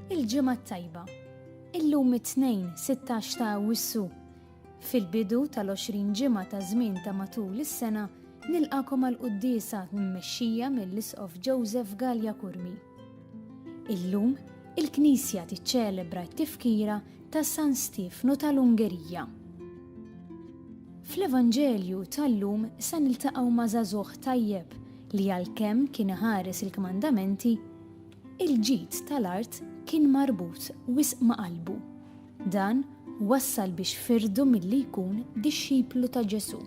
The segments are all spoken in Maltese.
Il-ġimgħa tajba. Illum it-tnejn 16 ta' Awwissu. Fil-bidu tal-20 ġimgħa ta' żmien ta' matul is-sena nilqakom għal quddiesa mmexxija mill-Isqof Joseph Gallia Kurmi. Illum il-Knisja tiċċelebra t-tifkira ta' San Stefano tal-Ungerija. Fl-Evanġelju tal-lum se niltaqgħu ma' żagħżugħ tajjeb li għalkemm kien iħares il-kmandamenti, il-ġid tal-art kien marbut wisq ma' qalbu. Dan wassal biex firdu milli jkun dixxiplu ta' Ġesu.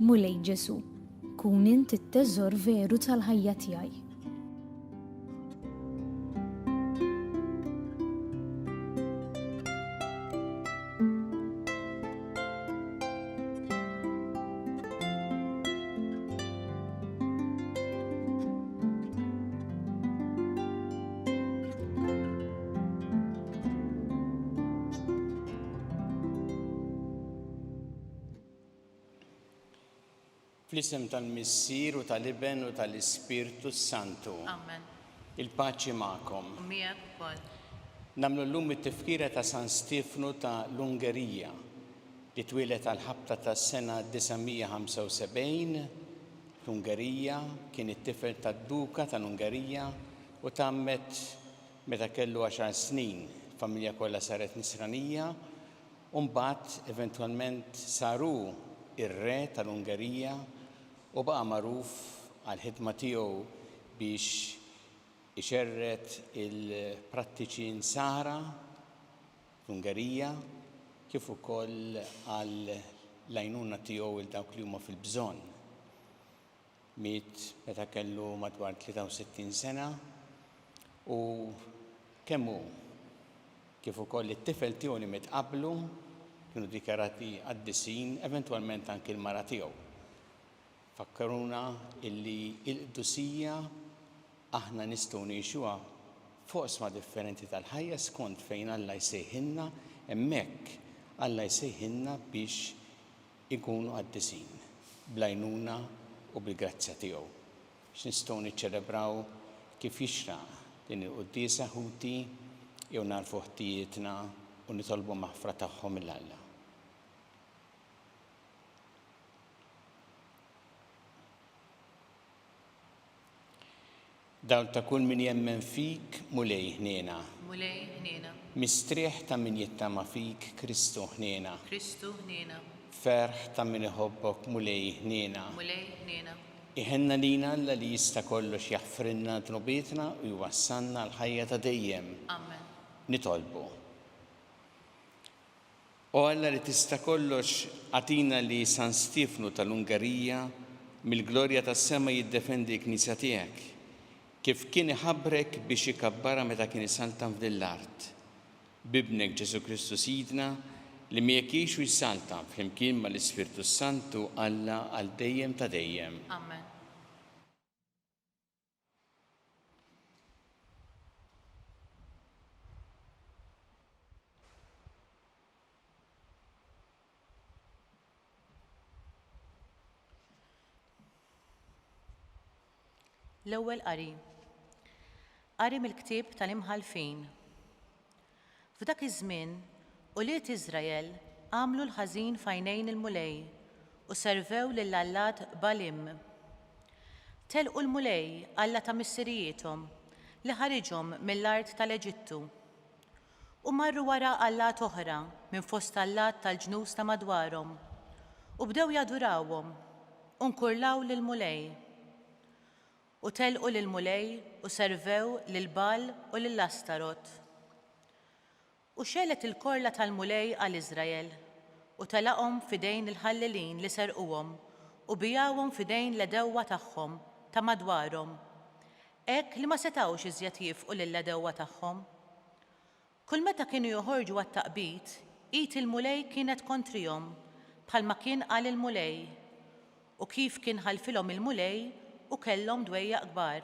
Mulej Ġesu, kun int it-teżor veru tal-ħajja tiegħi. Fl-isem tal-Missier u tal-Iben u tal-Ispirtu Santu. Amen. Il-paċi magħkom. Miegħek ukoll. Nagħmlu llum it-tifkira ta' San Stefano tal-Ungerija li twieled għall-ħabta tas-sena 975. L-Ungerija kien it-tifel tad-Duka tal-Ungerija u tammet meta kellu 10 snin. Familja kollha saret Nisranija u mbagħad eventwalment saru ir-re tal-Ungerija u baqa' magħruf għall-ħidma tiegħu biex ixerret il-prattiċi nsara fl-Ungerija kif ukoll għall-għajnuna tiegħu il dawk li huma fil-bżonn. Miet meta kellu madwar 63 sena u kemm hu kif ukoll it-tifel tiegħu li miet qablu kienu dikjarati għad-disin, eventwalment anke l-mara tiegħu. Fakkaruna illi il-qdusija aħna nistgħu ngħixuha foqsma differenti tal-ħajja skont fejn Alla jsejħilna, hemmhekk Alla jsejħilna biex ikunu għad-disin bl-għajnuna u bil-grazzja tiegħu. Biex nistgħu niċċelebraw kif jixraq din il-quddiesa ħuti jew narfu ħtijietna u nitolbu maħfra tagħhom mill-Alla. Dawl ta' kull min jemmen fik mulej ħniena. Mulej ħniena. Mistrieħ ta' min jittama fik Kristu ħniena. Kristu ħniena. Ferħ ta' min iħobbok mulej ħniena. Mulej ħniena. Iħenna lina Alla li jista' kollox jaħfrinna dnubietna u jwassalna l-ħajja ta' dejjem. Amen. Nitolbu. O Alla li tista' kollox għatina li San Stefano tal-Ungerija mill-glorja tas-sema jiddefendi l-Knisja tiegħek. Kif kien iħabbrek biex ikabbara meta kien isaltan f'din l-art. Bibnek Ġesu Kristu Sidna li miegħek jgħix u jsaltan flimkien mal-Ispirtu Santu Alla għal dejjem ta' dejjem. Amen. L-ewwel qari. Qari mill-ktieb tal-imħalfin. F'dak iż-żmien uliet Iżrael għamlu l-ħażin f'għajnejn il-mulej u servew lill-allat Balim. Telqu l-mulej alla ta' missirijiethom li ħariġhom mill-art tal-Eġittu u marru wara allat oħra minn fost allat tal-ġnus ta' madwarhom u bdew jadurawhom u nkurlaw lill-mulej. U telqu lill-mulej u servew lill-Bal u lill-Astarot. U xelet il-korla tal-mulej għal-Iżrael u telaqhom f'idejn il-ħallilin li serquhom u bijawhom f'idejn l-edewwa tagħhom ta' madwarhom. Hekk li ma setgħux iżjed jifqu lill-edewwa tagħhom. Kull meta kienu joħorġu għat-taqbit, id il-mulej kienet kontrihom bħalma kien qal il-mulej u kif kien ħalfilhom il-mulej u kellhom dwejja kbar.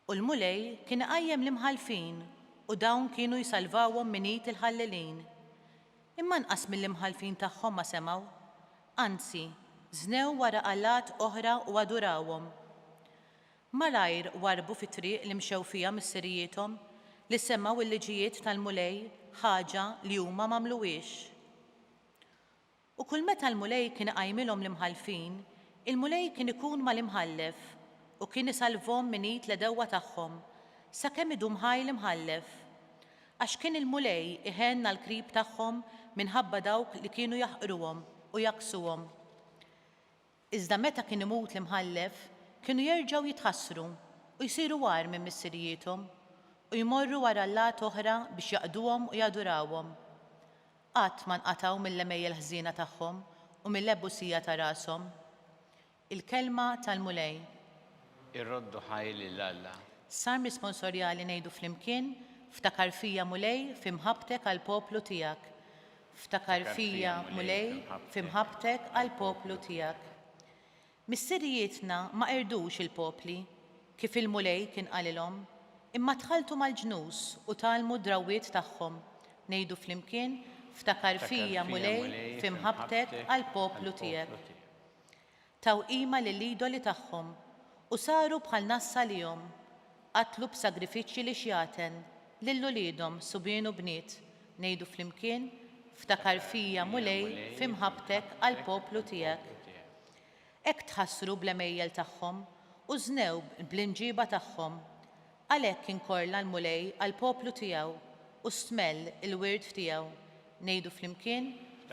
U l-mulej kien qajjem l-imħalfin u dawn kienu jsalvawhom min id il-ħallilin. Imma nqas mill-imħalfin tagħhom ma semgħu, anzi, żnew wara allat oħra u adurawhom. malajr warbu fit-triq li mxew fiha missiriejithom li semmaw il-liġijiet tal-mulej ħaġa li huma m'għamluhiex. U kull meta l-mulej kien iqajmilhom l-imħallfin, il-mulej kien ikun mal-imħallef u kien isalvhom min id l-edewwa tagħhom sakemm idum ħaj l-imħallef. Għax kien il-mulej iħenna l-qrib tagħhom minħabba dawk li kienu jaħqruhom u jaqsuhom. Iżda meta kien imut l-imħallef, kienu jerġgħu jitħassru u jsiru għar minn missiriejithom u jmorru wara lat oħra biex jaqduhom u jadurawhom. Qatt ma nqatgħu mill-lemejjel ħżiena tagħhom u mill-lebbusija ta' rashom. Il-kelma tal-mulej. Irroddu ħaj lill-Alla. Salm responsorjali ngħidu flimkien, ftakar fija mulej f'imħabtek għall-poplu tiegħek. Ftakar fija mulej f'imħabtek għall-poplu tiegħek. Missirijietna ma qerdux il-popli kif il-mulej kien qalilhom, imma dħaltu mal-ġnus u talmu d-drawwiet tagħhom. Ngħidu flimkien, ftakar fija mulej f'imħabtek għall-poplu tiegħek. Taw qima lill-idoli tagħhom u saru bħal nassa lihom, qatlu b'sagrifiċċji li xjaten lil uliedhom subien u bniet. Ngħidu flimkien, ftakar fija mulej f'imħabtek għall-poplu tiegħek. Hekk tħassru bl-emejjel tagħhom u żnew bl-imġiba tagħhom. Għalhekk inkorla l-mulej għall-poplu tiegħu u smell il-wirt tiegħu. Ngħidu flimkien,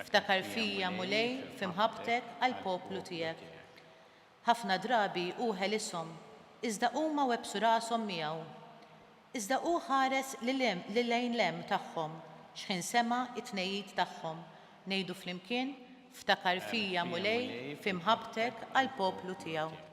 ftakar fija mulej f'imħabtek għall-poplu tiegħek. Ħafna drabi hu ħelishom, iżda huma websu rashom miegħu. Iżda hu ħares lil-lejn lem tagħhom x'ħin sema' it-tnejjid tagħhom. Ngħidu flimkien, ftakar fija mulej f'imħabtek għall-poplu tiegħu.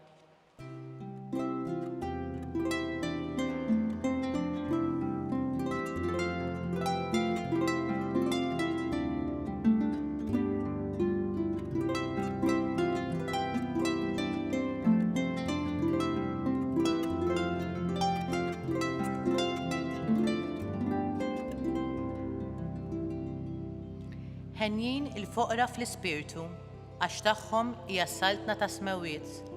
Ħenjin il-foqra fl-ispirtu, għax tagħhom hija s-saltna ta' smewiet.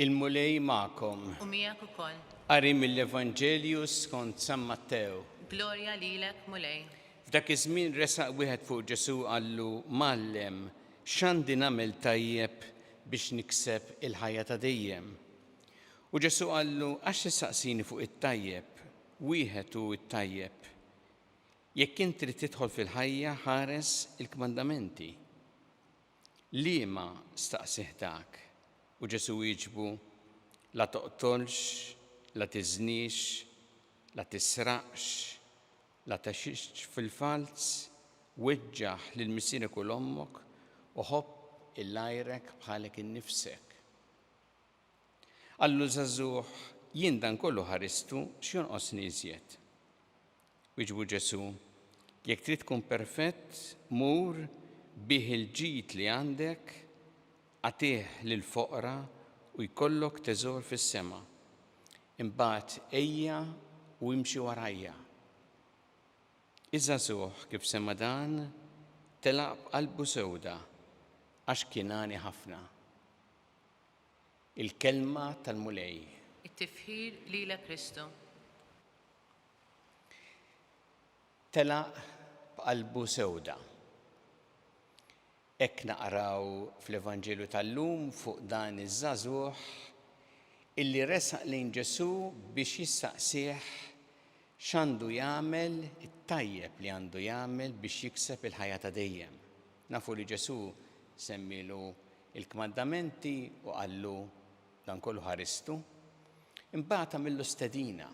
Il-mulej ma'kom. U miegħek ukoll. Qari mill-Evanġelju skont San Mattew. Glorja lilek mulej. F'dak iż-żmien resaq wieħed fuq Ġesu qallu Mallem, x'għandi nagħmel tajjeb biex nikseb il-ħajja ta' dejjem. U Ġesu qallu għax issaqsini fuq it-tajjeb, wieħed hu t-tajjeb. Jekk int trid tidħol fil-ħajja ħares il-kmandamenti. Liema staqsih dak? U Ġesu jieġbu, la toqtolx, la tiżnix, la tisraqx, la taxixx fil-falz, weġġaħ lil missierek u l-ommok u ħobb il-lajrek bħalek innifsek. Qallu żagħżugħ, jien dan kollu ħaristu x'jonqosni iżjed. Wieġbu Ġesu, jekk trid tkun perfett, mur bih il-ġid li għandek għatih lill-foqra u jkollok teżor fis-sema. Imbagħad ejja u imxi warajja. Iż-żagħżugħ kif sema dan telaq b'qalbu sewda għax kienani ħafna. Il-kelma tal-mulej. It-tifħir lilek Kristu. Telaq b'qalbu sewda. Hekk naqraw fl-Evanġelju tal-lum fuq dan iż-żagħżugħ illi resaq lejn Ġesu biex jissaqsih x'għandu jagħmel it-tajjeb li għandu jagħmel biex jikseb il-ħajja ta' dejjem. Nafu li Ġesu semmilu il-kmandamenti u qallu dan kollu ħaristu. Imbagħad għamillu stedina.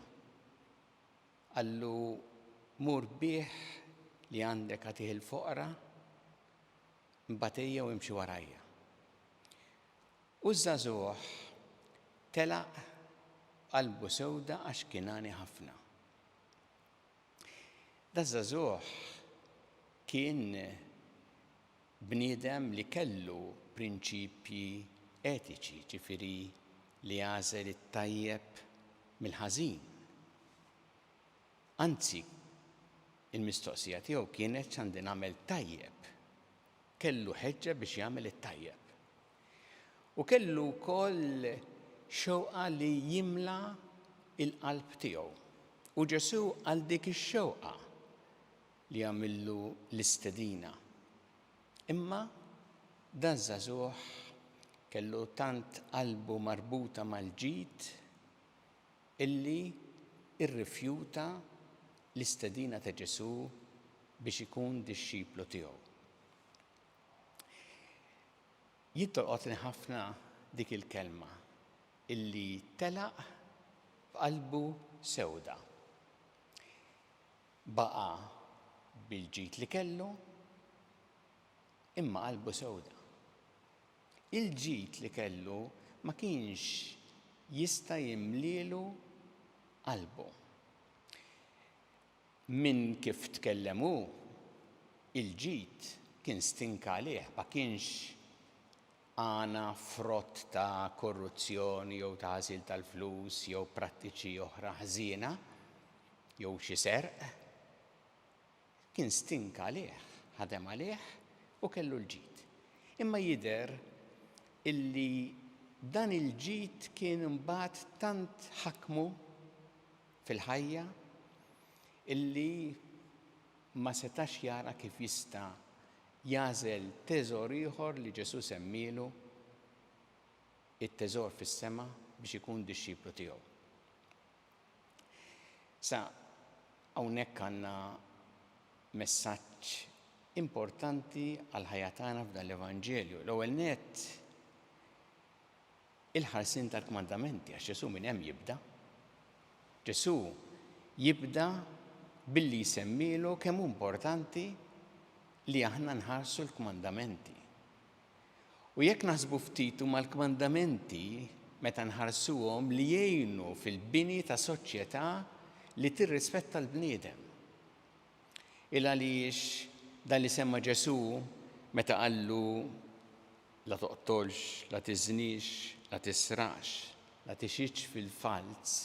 Qallu mur bih li għandek għatih il-foqra, mbatejja u imxi warajja. U żagħżugħ telaq qalbu sewda għax kienani ħafna. Da żagħżugħ kien bniedem li kellu prinċipji etiċi, ġifieri li għażel it-tajjeb mill-ħażin. Anzi, il-mistoqsija tiegħu kienet x'għandi nagħmel tajjeb. Kellu ħeġġa biex jagħmel it-tajjeb. U kellu wkoll xewqa li jimla il-qalb tiegħu. U Ġesu għal dik ix-xewqa li għamillu l-istedina. Imma dan żagħżugħ kellu tant qalbu marbuta mal-ġid illi irrifjuta l-istedina ta' Ġesu biex ikun dixxiplu tiegħu. Jittolqotni ħafna dik il-kelma illi telaq f'qalbu sewda. Baqa bil-ġid li kellu imma qalbu sewda. Il-ġid li kellu ma kienx jista' jimlielu qalbu. Min kif tkellemu il-ġid kien stinka għalih, ma kienx għana frott ta' korruzzjoni jew ta' ħasil tal-flus jew prattiċi oħra ħżiena jew xi serq. Kien stinka għalih, ħadem għalih u kellu l-ġid. Imma jidher illi dan il-ġid kien imbagħad tant ħakmu fil-ħajja illi ma setax jara kif jista' jażel teżor ieħor li Ġesu semmielu it-teżor fis-sema biex ikun dixxiplu tiegħu. Sa hawnhekk għandna messaġġ importanti għal ħajja tagħna f'dan l-Evanġelju. L-ewwel nett il-ħarsien tal-kmandamenti għax Ġesu minn hemm jibda. Ġesu jibda billi jsemmilu kemm importanti li aħna nħarsu l-kmandamenti. U jekk naħsbu ftit huma l-kmandamenti meta nħarsuhom li jgħinu fil-bini ta' soċjetà li tirrispetta l-bniedem. Il għaliex dan li semma Ġesu meta qallu la toqtolx, la tiżnix, la tisrax, la tixitx fil-falz.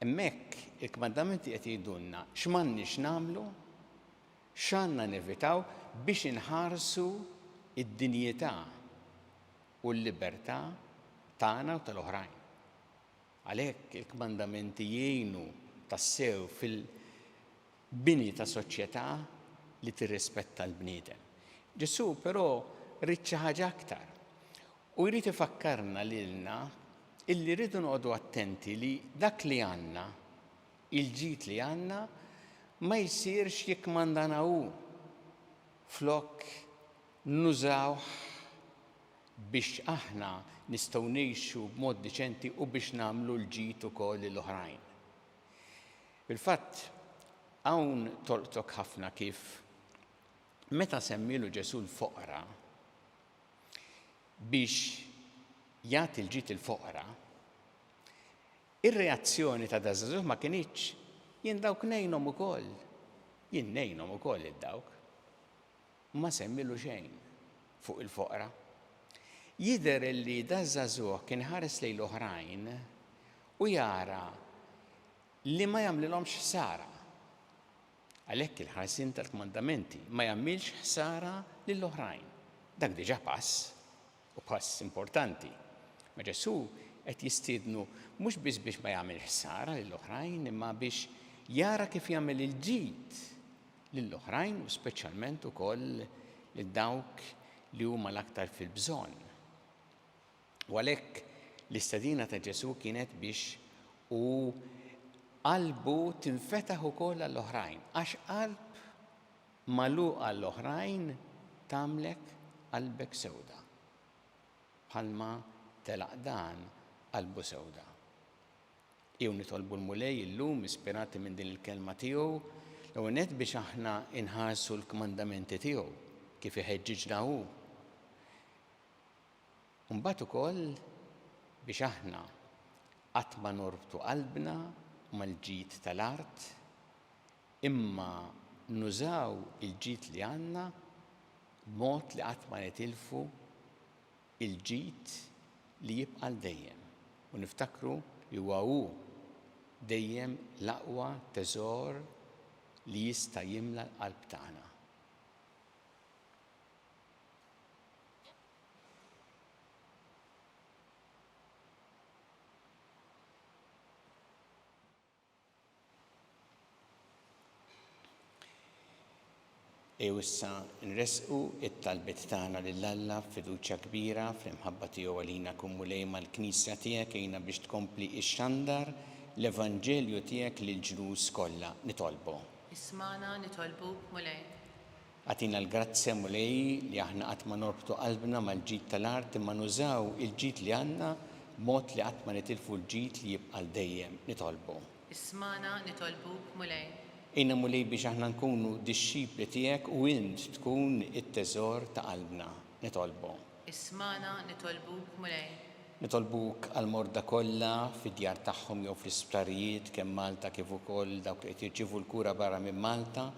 Hemmhekk il-kmandamenti qed jgħidulna x'm'għandniex nagħmlu, x'għandna nevitaw biex inħarsu id-dinjità u l-libertà tagħna u tal-oħrajn. Għalhekk il-kmandamenti jgħinu tassew fil-bini ta' soċjetà li tirrispetta l-bniedem. Ġesu però rid xi ħaġa aktar u jrid ifakkarna lilna illi rridu noqogħdu attenti li dak li għandna, il-ġid li għandna, ma jsirx jikkmandana hu flok nużawh biex aħna nistgħu ngħixu b'mod diċenti u biex nagħmlu l-ġid ukoll lill-oħrajn. Fil-fatt hawn tolqtok ħafna kif meta semmilu Ġesu l-foqra biex jagħti l-ġid il-foqra, ir-reazzjoni ta' dażagħżugħ ma kienitx jien dawk ngħinhom ukoll. Jien ngħinhom ukoll id-dawk. Ma semmilu xejn fuq il-foqra. Jidher li dażagħżugħ kien ħares lejn l-oħrajn u jara li ma jagħmlilhomx ħsara. Għalhekk il-ħarsien tal-kmandamenti ma jagħmilx ħsara lill-oħrajn. Dak diġà pass u pass importanti. Ma Ġesu qed jistiednu mhux biss biex ma jagħmel ħsara lill-oħrajn imma biex jara kif jagħmel il-ġid lill-oħrajn u speċjalment ukoll lil dawk li huma l-aktar fil-bżonn. U għalhekk l-istedina ta' Ġesu kienet biex u qalbu tinfetaħ ukoll għall-oħrajn għax qalb magħluq għall-oħrajn tagħmlek qalbek sewda. Bħalma telaq dan qalbu sewda. Jew nitolbu l-mulej illum ispirati minn din il-kelma tiegħu l-ewwel nett biex aħna inħarsu l-kmandamenti tiegħu kif iħeġġiġna hu. Mbagħad ukoll biex aħna qatt ma norbtu qalbna mal-ġid tal-art imma nużaw il-ġid li għandna b'mod li qatt ma nitilfu il-ġid li jibqa' dejjem u niftakru li huwa hu dejjem l-aqwa teżor li jista' jimla l-qalb tagħna. Issa nresqu it-talbiet tagħna lil Alla f'fiduċja kbira fl-imħabba tiegħu għalina kummulej mal-Knisja tiegħek għejna biex tkompli ix-xandar l-Evanġelju tiegħek lill-ġnus kollha nitolbu. Ismana nitolbuk mulej. Għatina l-grazzja mulej li aħna qatt ma norbtu qalbna mal-ġid tal-art imma nużaw il-ġid li għandna b'mod li qatt ma nitilfu l-ġid li jibqa' dejjem nitolbu. Ismana nitolbuk mulej. Ejna mulej biex aħna nkunu dixxipli tiegħek u int tkun it-teżor ta' qalbna nitolbu. Ismana nitolbuk mulej. Nitolbuk għal-morda kollha fid-djar tagħhom jew fl-isptarijiet kemm Malta kif ukoll dawk li qed jirċievu l-kura barra minn Malta.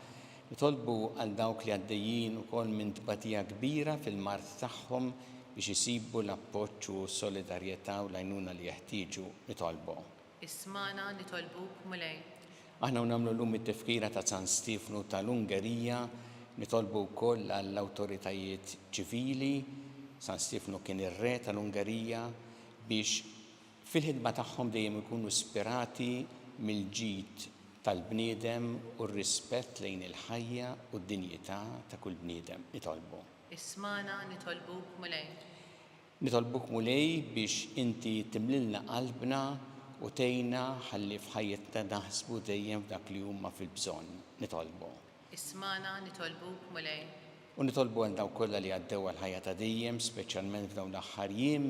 Nitolbu għal dawk li għaddejjin ukoll minn tbatija kbira fil-mart tagħhom biex isibu l-appoġġ u s-solidarjetà u l-għajnuna li jeħtieġu nitolbu. Ismana nitolbuk mulej. Aħna nagħmlu llum it-tifkira ta' San Stefnu tal-Ungerija, nitolbu wkoll għall-awtoritajiet ċivili, San Stefnu kien ir-re tal-Ungerija, biex fil-ħidma tagħhom dejjem ikunu ispirati mill-ġid tal-bniedem u r-rispett lejn il-ħajja u d-dinjità ta' kull bniedem nitolbu. Ismana nitolbuk mulej. Nitolbuk mulej biex inti timlilna qalbna u tgħinna ħalli f'ħajjitna naħsbu dejjem f'dak li huma fil-bżonn nitolbu. Ismana nitolbuk mulej. U nitolbu għal dawk kollha li għaddew għall-ħajja ta' dejjem, speċjalment f'dawn l-aħħar jiem,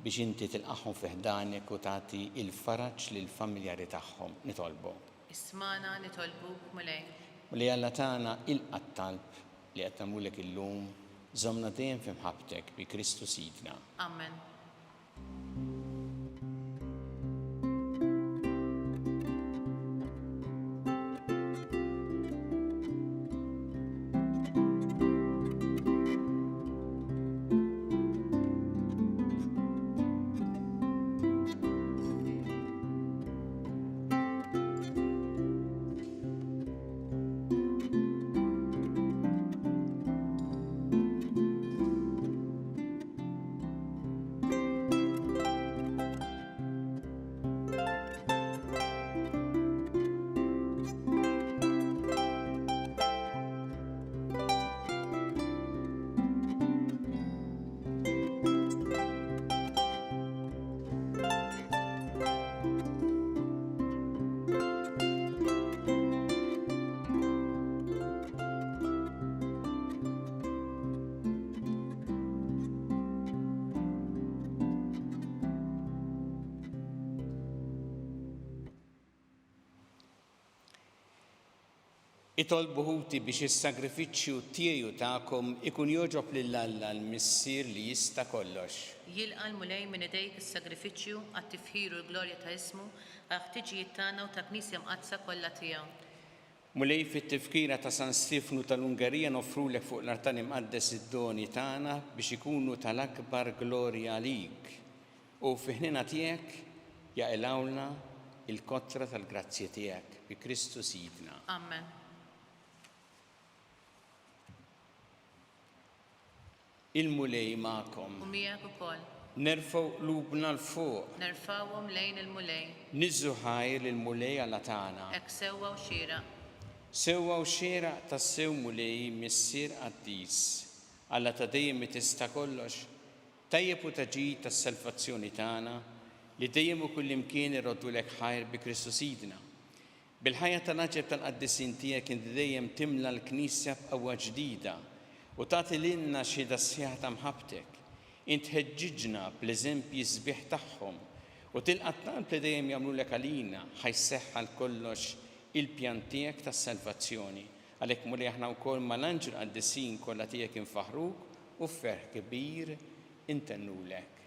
biex inti tilqahom fi ħdanek u tagħti il-faraġġ lill-familjari tagħhom nitolbu. Ismana nitolbuk mulej. U li Alla tagħna ilqa' t-talb li qed nagħmlulek illum, żommna dejjem fi mħabbtek bi Kristu Sidna. Amen. Itolbu ħuti biex is-sagrifiċċju tiegħu tagħkom ikun jogħġob lil Alla l-Missier li jista' kollox. Jilqa' l-mulej minn idejk is-sagrifiċċju għat-tifħir u l-glorja ta' ismu għal ħtiġijiet tagħna u ta' Knisja mqaddsa kollha tiegħu. Mulej fit-tifkira ta' San Stefnu tal-Ungerija nofrulek fuq l-artan imqaddes id-doni tagħna biex ikunu tal-akbar glorja għalik u fi ħnina tiegħek jaqilgħulna il-kotra tal-grazzja tiegħek bi Kristu Sidna. Amen. Il-mulej magħkom. U miegħek ukoll. Nerfgħu qlubna l-fuq. Nerfgħuhom lejn il-mulej. Niżżu ħajr il-mulej Alla tagħna. Hekk sewwa u xieraq. Sewwa u xieraq tas-sew mulej missier qaddis. Alla ta' dejjem tista' kollox. Tajjeb u taġid tas-salvazzjoni tagħna li dejjem u kullimkien irroddulek ħajr bi Kristu Sidna. Bil-ħajja tal-aġeb tal-qaddisin tiegħek inti dejjem timla l-Knisja b'qawwa ġdida u tagħti lilna xhieda sħiħa ta' mħabbtek. Int ħeġġiġna bl-eżempji sbieħ tagħhom u tilqa' t-talb li dejjem jagħmlulek għalina ħajseħħ għal kollox il-pjan tiegħek tas-salvazzjoni. Għalhekk mulej aħna wkoll mal-anġel qaddisin kollha tiegħek infaħruk u fferħ kbir intennulek.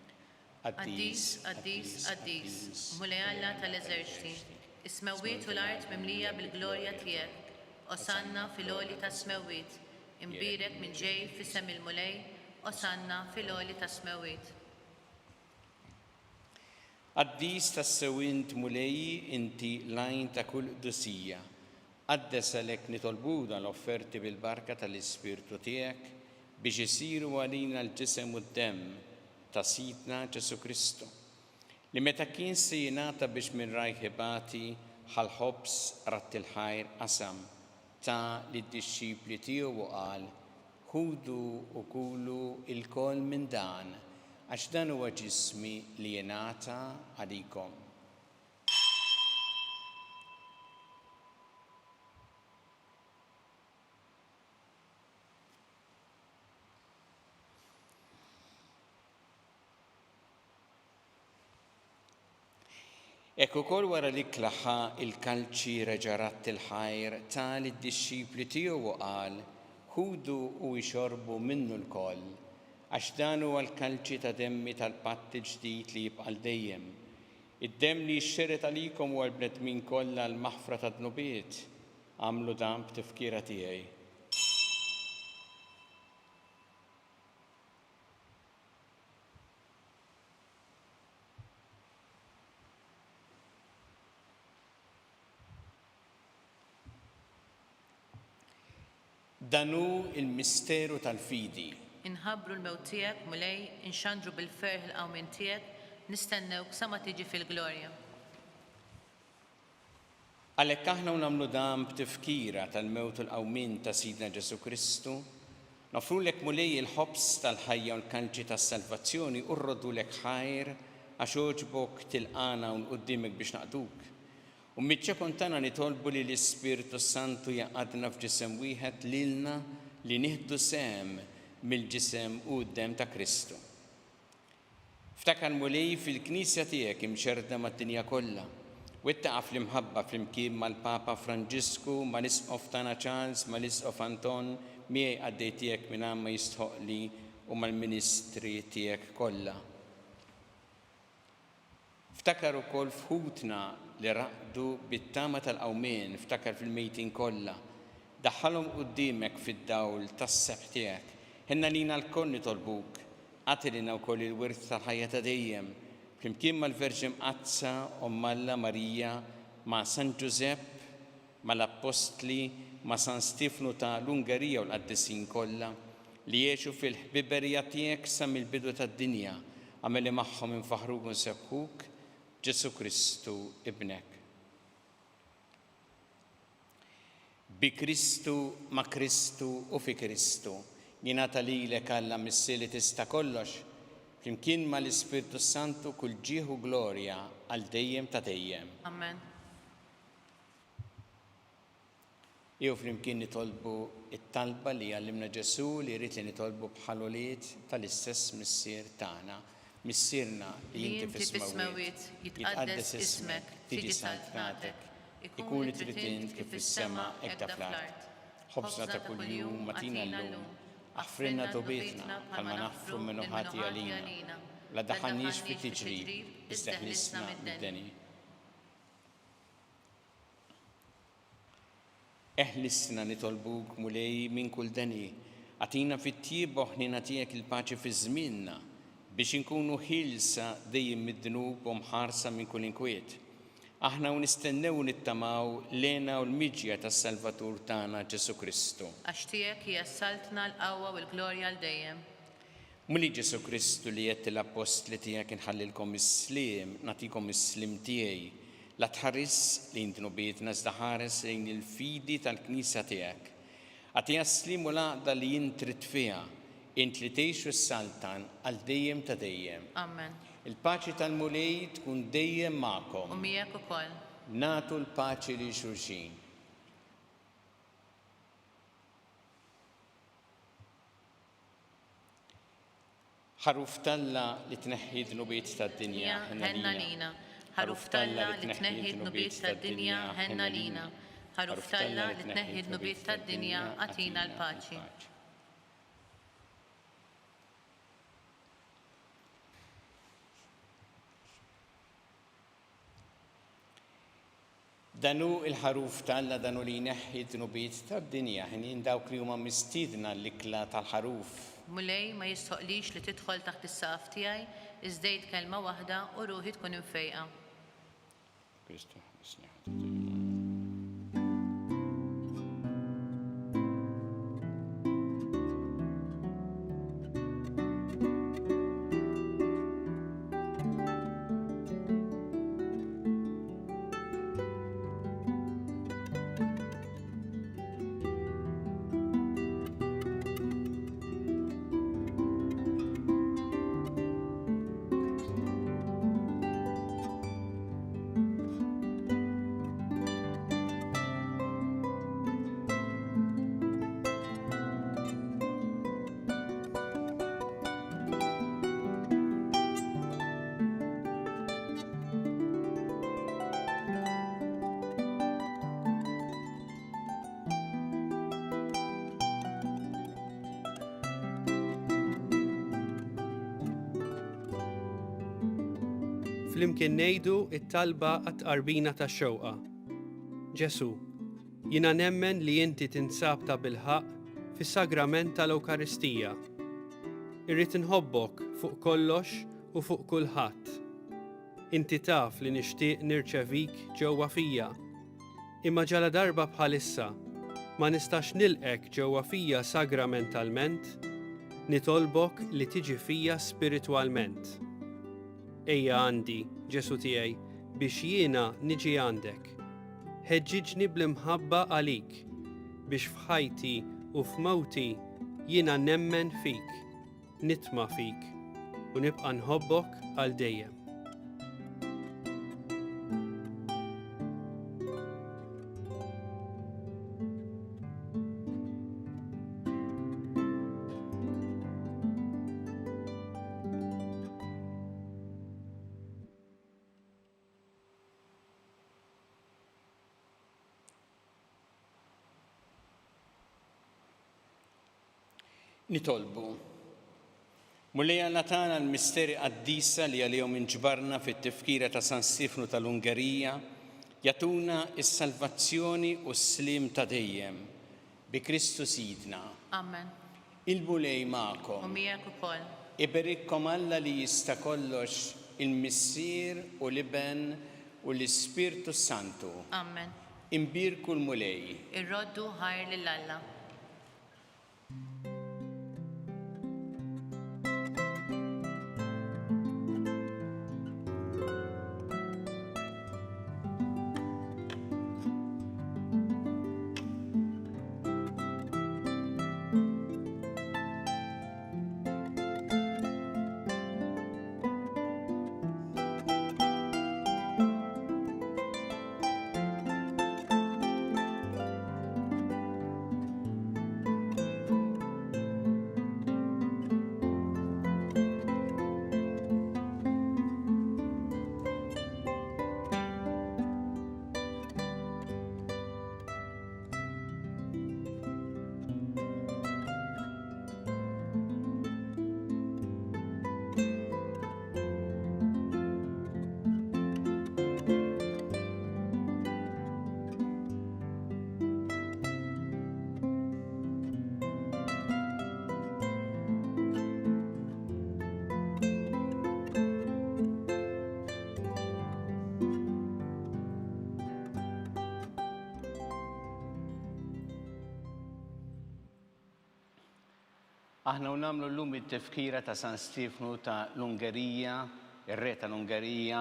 Qaddis, qaddis, qaddis, mulej Alla tal-eżerċiti, is-semawwiet u l-art mimlija bil-glorja tiegħek. Osanna fil-għoli ta' smewit. Imbirek min ġej f'isem il-mulej. Osanna fil-għoli ta' smewit. Qaddis tas-sewint mulej inti lajn ta' kull qdusija. Qaddes għalhekk nitolbuda l-offerti bil-barka tal-Ispirtu tiegħek biex isiru għalina l-ġisem u d-demm ta' Sidna Ġesu Kristu, li meta kien se jingħata biex minn rajħibati ħal-ħobs rat il-ħajr qasam ta' lid-dixxipli tiegħu u qal: ħudu u kulu il-kol minn dan, għax dan huwa ġismi li jingħata għalikom. Ekku kol wara li klaħħa il-kalċi reġarat il-ħajr ta' lid-dixxipli tiegħu u qal: ħudu u jxorbu minnu l-koll, għax dan huwa l-kalċi ta' demmi tal-patt il-ġdid li jibqa' dejjem. Id-demm li jxxeret għalikom u għall-bnedmin kollha l-maħfra ta' dnubiet, għamlu dan b'tifkira tiegħi. Danu il-misteru tal-fidi. Inħabbru l-mewt tiegħek mulej, inxandru bil-ferħ il-qawmien tiegħek, nistennewk sa ma tiġi fil-glorja. Għalhekk aħna nagħmlu dan b'tifkira tal-mewt u l-qawmien ta' Sidna Ġesu Kristu, nofrulek mulej il-ħobs tal-ħajja u l-kanċi tas-salvazzjoni u rrodulek ħajr għax oġbok tilqana u qudiemek biex naqduk. U mitċekon tagħna nitolbu li l-Ispirtu Santu jaqadna f'ġisem wieħed lilna li nieħdu sehem mill-ġisem u d-demm ta' Kristu. Ftakar mulej fil-Knisja tiegħek imxerda mad-dinja kollha, u ittaqa' fl-imħabba flimkien mal-Papa Franġisku, mal-Isqof tagħna Charles, mal-Isqof Anton, miegħi għaddej tiegħek minn hemm ma jistħoqli u mal-Ministri tiegħek kollha. Ftakar ukoll fħutna li raqdu bit-tama tal-qawmien, ftakar fil-mejtin kollha, daħħalhom quddiemek fid-dawl tas-seħħ tiegħek. Ħenna lina l-koll nitolbuk, għatilina wkoll il-wirt tal-ħajja ta' dejjem, flimkien mal-Verġi Mqazza Omm Alla Marija, ma' San Ġusepp, mal-Apostli, ma' San Stifnu ta' l-Ungerija u l-qaddisin kollha li jgħixu fil-ħbiberija tiegħek sa mill-bidu tad-dinja, għameli magħhom infaħruk u nsebħuk Ġesu Kristu ibnek. Bi Kristu, ma' Kristu u fi Kristu, jingħata lilek Alla missieri tista' kollox, flimkien mal-Ispirtu Santu kull ġieħ u glorja għal dejjem ta' dejjem. Amen. Jew flimkien nitolbu it-talba li għallimna Ġesu li jrid li nitolbu bħal ulied tal-istess missier tagħna. Missierna li inti fis-smawiet, jitqaddes ismek, tiġi saltnatek, ikun it-tritint kif fis-sema hekk ta' fl-art. Ħobżna ta' kuljum matina llum, aħfrinna tobietna bħalma naħfru minnu ħati għalina. La daħħalniex fi tiġrib, iżda ħlisna mid-deni. Eħlisna nitolbuk mulej minn kull deni, għatina fit-tieb oħnina tiegħek il-paċi fi żmienna, biex inkunu ħilsa dejjem mid-dnub u mħarsa minn kull inkwiet. Aħna nistennew nittamaw lena u l-miġja tas-Salvatur tagħna Ġesu Kristu. Għax tiegħek hija saltna l-qawwa u l-glorja l dejjem. Muli Ġesu Kristu li qed l-apostli tiegħek inħallilkom is-sliem, nagħtikom is-slim tiegħi, la tħares lejn dnubietna iżda ħares lejn il-fidi tal-Knisja tiegħek. Għatija s-slim u l-għaqda li jintrid fiha, int li tgħixu s-saltan għal dejjem ta' dejjem. Amen. Il-paċi tal-mulej tkun dejjem magħkom. U miegħek ukoll. Nagħtu l-paċi li xulxin. Ħaruf Talla li tneħħi d-nubiet tad-dinja ħenna lina. Ħaruf Talla li tneħħi d-nubiet tad-dinja ħenna lina. Ħaruf Talla li tneħħi d-nubiet tad-dinja għatina l-paċi. Danu il-ħaruf tal-Alla danu li jneħħi d-dnubiet tad-dinja, ħinin dawk li huma mistiedna l-ikla tal-ħaruf. Mulej ma jistoqlix li tidħol taħt is-saqaf tiegħi, iżdejt kelma waħda u ruħi tkun infejqa. Kristu, Flimkien ngħidu it-talba għat-tqarbina tax-xewqa. Ġesu, jiena nemmen li inti tinsab ta' bilħaq fis-sagrament tal-Ewkaristija. Irrid inħobbok fuq kollox u fuq kulħadd. Inti taf li nixtieq nirċevik ġewwa fija. Imma ġala darba bħalissa ma nistax nilqek ġewwa fija sagramentalment, nitolbok li tiġi fija spiritwalment. Ejja għandi, Ġesu tiegħi, biex jiena niġi għandek. Ħeġġiġni bl-imħabba għalik, biex f'ħajti u f'mawti jiena nemmen fik, nitma' fik u nibqa' nħobbok għal dejjem. Nitolbu. Mulej Alla tagħna l-misteri qaddisa li għalihom inġbarna fit-tifkira ta' San Stefanu tal-Ungerija jagħtuna s-salvazzjoni u s-slim ta' dejjem bi Kristu Sidna. Amen. Il-mulej magħkom. U miegħek ukoll. Iberikkom Alla li jista' kollox il-Missier u l-Iben u l-Ispirtu Santu. Amen. Imbirku l-mulej. Irroddu ħajr lill-Alla. Aħna nagħmlu llum it-tifkira ta' San Stefanu ta' l-Ungerija, ir-re tal-Ungerija,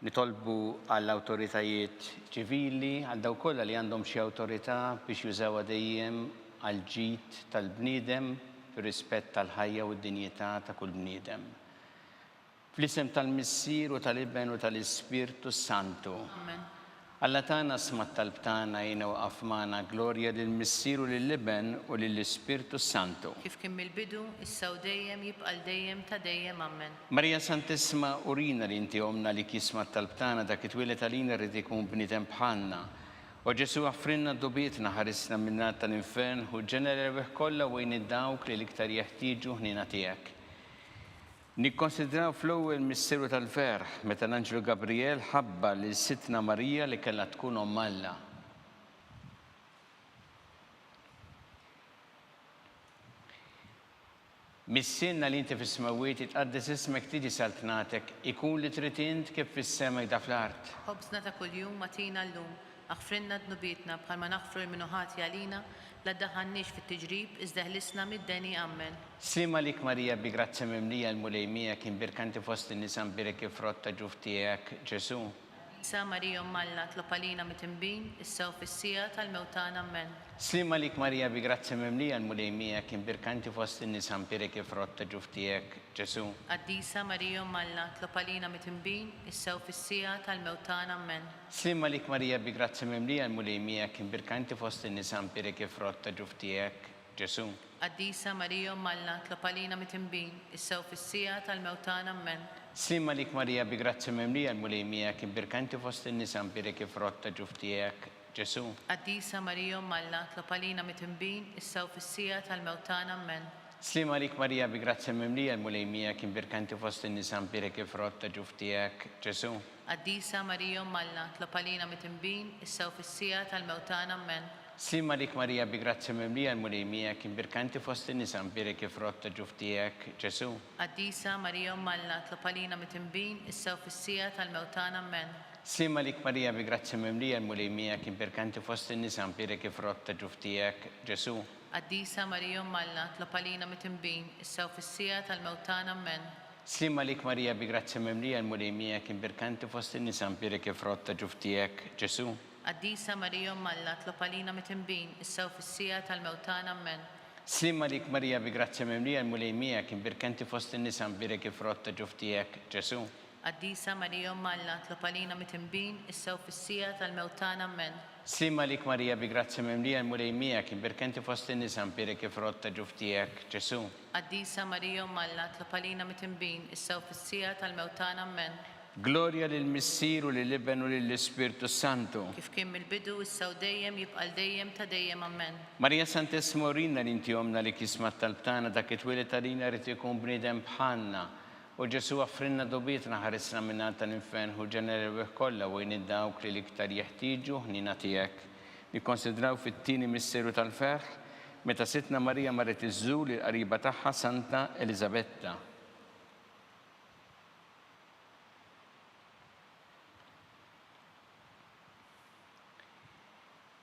nitolbu għall-awtoritajiet ċivili, għal dawk kollha li għandhom xi awtorità biex jużawha dejjem għal ġid tal-bniedem fir-rispett tal-ħajja u d-dinjità ta' kull bniedem. Fl-isem tal-Missier u tal-Iben u tal-Ispirtu Santu. Amen. Alla tagħna sma' talb tagħna jiena waqaf magħna glorja lill-Missier u lill-Iben u lill-Ispirtu Santu. Kif kien mill-bidu, issa u dejjem jibqa' dejjem ta' dejjem. Amen. Marija Santissima urina li inti omna li kisma' talb tagħna dak it-twieled għalina rrid ikun bniedem bħalna. U Ġesu għaffrinna d-dubietna ħarisna minnat tal-infern u ġenera rebeħ kollha wejn id-dawk li l-iktar jeħtieġu ħnina tiegħek. Nikkonsidraw fl-ewwel misteru tal-ferħ meta l-Anġlu Gabriel ħabba lil Sittna Marija li kellha tkun Omm Alla. Missienna li inti fis-smawiet itqaddis ismek tiġi saltnatek ikun li trid int kif fis-sema jda fl-art. خبزنا ta' kuljum matina llum, aħfrinna dnubietna bħalma naħfru l-minuħati għalina, la ddaħħalniex fit-tiġrib iżda ħlisna mid-deni ammen. Slima lik Marija bi grazzi mimlija l-mulejmija kien birkanti fost in-nisa mbirek frotta ġuf tiegħek Ġesu. Isa Marija Omm Alla tlob għalina mit-inbin, issa u fis-sija tal-mewtan ammen. Slima lik Marija bi grazzi mimlija l-mulejmija kien birkanti fost in-nisa mbirek frotta ġuf tiegħek Ġesu. Qaddisa Marija Omm Alla tlob għalina mit-inbin, issa u fis-sija tal-mewtan ammen. Slima lik Marija bi grazzi mimlija l-mulejmija kien birkanti fost in-nisa mbirek frotta ġuf tiegħek Ġesu. Qaddisa Marija Omm Alla tlob għalina mit-inbin, issa u fis-sija tal-mewtan ammen. Slima lik Marija bi grazzi mimlija l-mulejmija kien birkanti fost in-nisa mbirek frotta ġuf tiegħek Ġesu. Qaddisa Marija Omm Alla tlob għalina mit-inbin, issa u fis-sija tal-mewtan ammen. Slima lik Marija bi grazzi mimlija l-mulejmija kien birkanti fost in-nisa mbirek frotta ġuf tiegħek Ġesu. Qaddisa Marija Omm Alla tlob għalina mit-inbin, issa u fis-sija tal-mewtan ammen. Slima lik Marija bi grazzi mimlija l-mulejmija kien birkanti fost in-nisa mbirek frotta ġuf tiegħek Ġesu. Qaddisa Marija Omm Alla tlob għalina mit-inbin, issa u fis-sija tal-mewtan ammen. Slima lik Marija bi grazzi mimlija l-mulejmija kien birkanti fost in-nisa mbirek frotta ġuf tiegħek Ġesu. Qaddisa Marija Omm Alla tlob għalina mit-inbin, issa u fis-sija tal-mewtan ammen. Slima lik Marija bi grazzi mimlija l-mulejmija kien birkanti fost in-nisa mbirek frotta ġuf tiegħek Ġesu. Qaddisa Marija Omm Alla tlob għalina mit-inbin, issa u fis-sija tal-mewtan ammen. Slima lik Marija bi grazzi mimlija l-mulejmija kien birkanti fost in-nisa mbirek frotta ġuf tiegħek Ġesu. Qaddisa Marija Omm Alla tlob għalina mit-inbin, issa u fis-sija tal-mewtan ammen. Slima lik Marija bi grazzi mimlija l-mulejmija kien birkanti fost in-nisa mbirek frotta ġuf tiegħek Ġesu. Qaddisa Marija Omm Alla tlob għalina mit-inbin, issa u fis-sija tal-mewtan ammen. Gloria lill-Missir u lill-Iben u lill-Ispirtu Santu. Kif kien mill-bidu issa u dejjem jibqa' dejjem ta' dejjem ammen. Marija Santissima urina li inti omna li kismat tal-btana dak it-twilet għalina rrid ikun bniedem bħalna. U Ġesu għaffrinna dobietna ħarisna minnat tal-infern u ġenerew kollha u dawk li l-iktar jeħtieġu ħnina tiegħek. Nikkonsidraw fit-tieni misteru tal-ferħ meta Sittna Marija marret iżżur il-qariba tagħha Santa Elisabetta.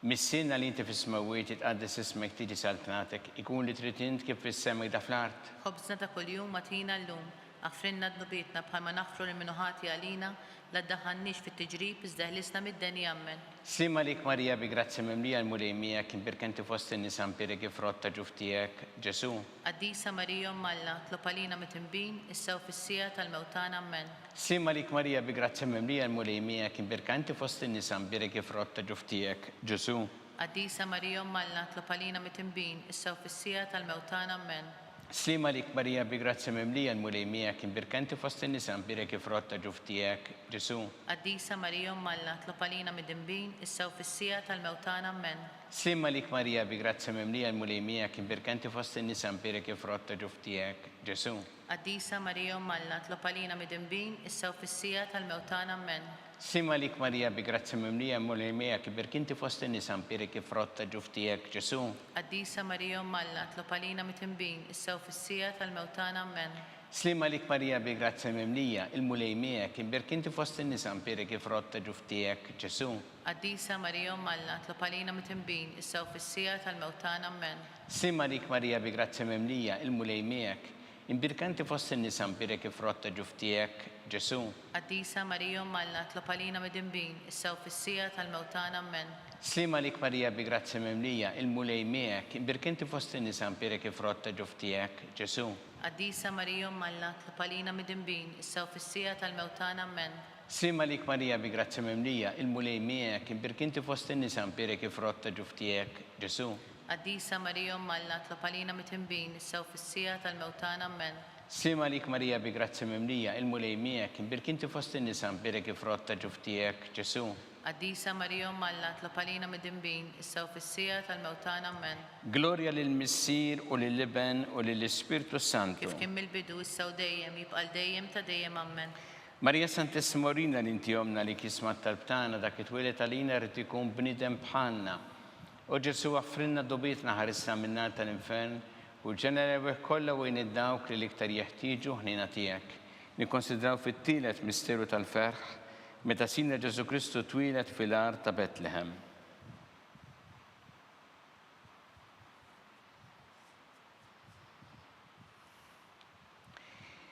Missienna li inti fis-smawiet itqaddis ismek tiġi saltnatek ikun li trid int kif fis-sema jda fl-art. Ħobżna ta' kuljum matina llum, aħfrinna dnubietna bħalma naħfru l-minuħati għalina, la ddaħħalniex fit-tiġrib iżda ħlisna mid-deni ammen. Slima lik Marija bi grazzi mimlija l-mulejmija kien birkanti fost in-nisa mbirek frotta ġuf tiegħek Ġesu. Qaddisa Marija Omm Alla tlob għalina mit-inbin, issa u fis-sija tal-mewtan ammen. Slima lik Marija bi grazzi mimlija l-mulejmija kien birkanti fost in-nisa mbirek frotta ġuf tiegħek Ġesu. Qaddisa Marija Omm Alla tlob għalina mit-inbin, issa u fis-sija tal-mewtan ammen. Slima lik Marija bi grazzi mimlija l-mulejmija kien birkanti fost in-nisa mbirek frotta ġuf tiegħek Ġesu. Qaddisa Marija Omm Alla tlob għalina mit-inbin, issa u fis-sija tal-mewtan ammen. Slima lik Marija bi grazzi mimlija l-mulejmija kien birkanti fost in-nisa mbirek frotta ġuf tiegħek Ġesu. Qaddisa Marija Omm Alla tlob għalina mit-inbin, issa u fis-sija tal-mewtan ammen. Slima lik Marija bi grazzi mimlija l-mulejmija kien birkanti fost in-nisa mbirek frotta ġuf tiegħek Ġesu. Qaddisa Marija Omm Alla tlob għalina mit-inbin, issa u fis-sija tal-mewtan ammen. Slima lik Marija bi grazzi mimlija il-mulejmija kien birkanti fost in-nisa mbirek frotta ġuf tiegħek Ġesu. Qaddisa Marija Omm Alla tlob għalina mit-inbin, issa u fis-sija tal-mewtan ammen. Slima lik Marija bi grazzi mimlija il-mulejmija imbirkanti fost in-nisa mbirek frotta ġuf tiegħek Ġesu. Qaddisa Marija Omm Alla tlob għalina mit-inbin, issa u fis-sija tal-mewtan ammen. Slima lik Marija bi grazzi mimlija il-mulejmija imbirkanti fost in-nisa mbirek frotta ġuf tiegħek Ġesu. Qaddisa Marija Omm Alla tlob għalina mit-inbin, issa u fis-sija tal-mewtan ammen. Slima lik Marija bi grazzi mimlija il-mulejmija imbirkanti fost in-nisa mbirek frotta ġuf tiegħek Ġesu. Qaddisa Marija Omm Alla tlob għalina mit-inbin, issa u fis-sija tal-mewtan ammen. Slima lik Marija bi grazzi mimlija il-mulejmija kien birkinti fost in-nisa mbirek frotta ġuf tiegħek Ġesu. Qaddisa Marija Umm Alla, tlob għalina mid-dinbin, issa u fis-sija tal-mewtana. Amen. Gloria lill-Missier u lill-Iben u lill-Ispirtu Santu. Kif kien mill-bidu issa u dejjem jibqa' dejjem ta' dejjem. Amen. Marija Santissima urina li inti jomna li kismat tal-btana dak it-twilet għalina rrid ikun bniedem bħalna. U Ġesu għaffrinna dobietna ħarissa minna tal-infern u ġenerew kollha wejn id-dawk li l-iktar jeħtieġu ħnina tiegħek. Nikkonsidraw fit-tielet misteru tal-ferħ meta Sina Ġesu Kristu twilet fil-art ta' Betlehem.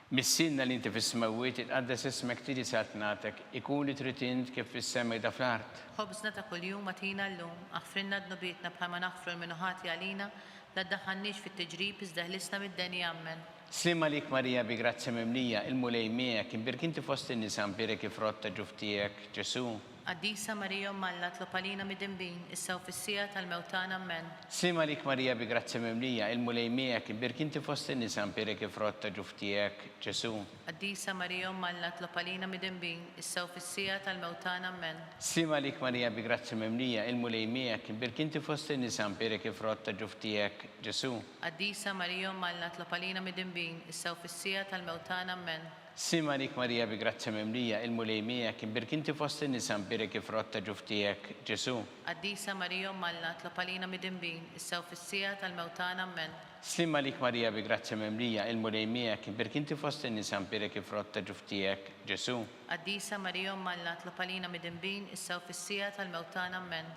Missinna li inti fis-smawiet itqaddes ismek tiġi satnatek ikun li trid int kif fis-sema da fl-art. Ħobżna ta' kuljum atina llum, aħfrinna d-nubietna bħalma naħfru l-minuħati għalina, la ddaħħalniex fit-tiġrib iżda ħlisna mid-deni. Amen. Slimma lik Marija bi grazzja mimlija il-mulej miegħek imbirk inti fost in-nisa mbirek kif rotta ġuftijek Ġesu. Qaddisa Marija Umm Alla, tlob għalina mid-dinbin, issa u fis-sija tal-mewtana. Amen. Slimma lik Marija bi grazzja mimlija il-mulej miegħek imbirk inti fost in-nisa mbirek kif rotta ġuftijek Ġesu. Qaddisa Marija Umm Alla, tlob għalina mid-dinbin, issa u fis-sija tal-mewtana. Amen. Slimma lik Marija bi grazzja mimlija il-mulej miegħek imbirk inti fost in-nisa mbirek kif rotta ġuftijek Ġesu. Qaddisa Marija Umm Alla, tlob għalina mid-dinbin, issa u fis-sija tal-mewtana. Amen. Sima lik Marija bi grazzja mimlija il-mulej miegħek imbirk inti fost in-nisa mbirek kif rotta ġuftijek Ġesu. Qaddisa Marija Umm Alla, tlob għalina mid-dinbin, issa u fis-sija tal-mewtana. Amen. Slimma lik Marija bi grazzja mimlija il-mulej miegħek imbirk inti fost in-nisa mbirek kif rotta ġuftijek Ġesu. Qaddisa Marija Umm Alla, tlob għalina mid-dinbin, issa u fis-sija tal-mewtana. Amen.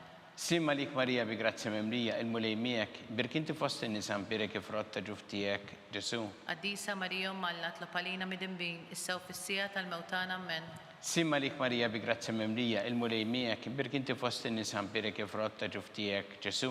Slimma lik Marija bi grazzja mimlija il-mulej miegħek imbirk inti fost in-nisa mbirek kif rotta ġuftijek Ġesu. Qaddisa Marija Umm Alla, tlob għalina mid-dinbin, issa u fis-sija tal-mewtana. Amen. Slimma lik Marija bi grazzja mimlija il-mulej miegħek imbirk inti fost in-nisa mbirek kif rotta ġuftijek Ġesu.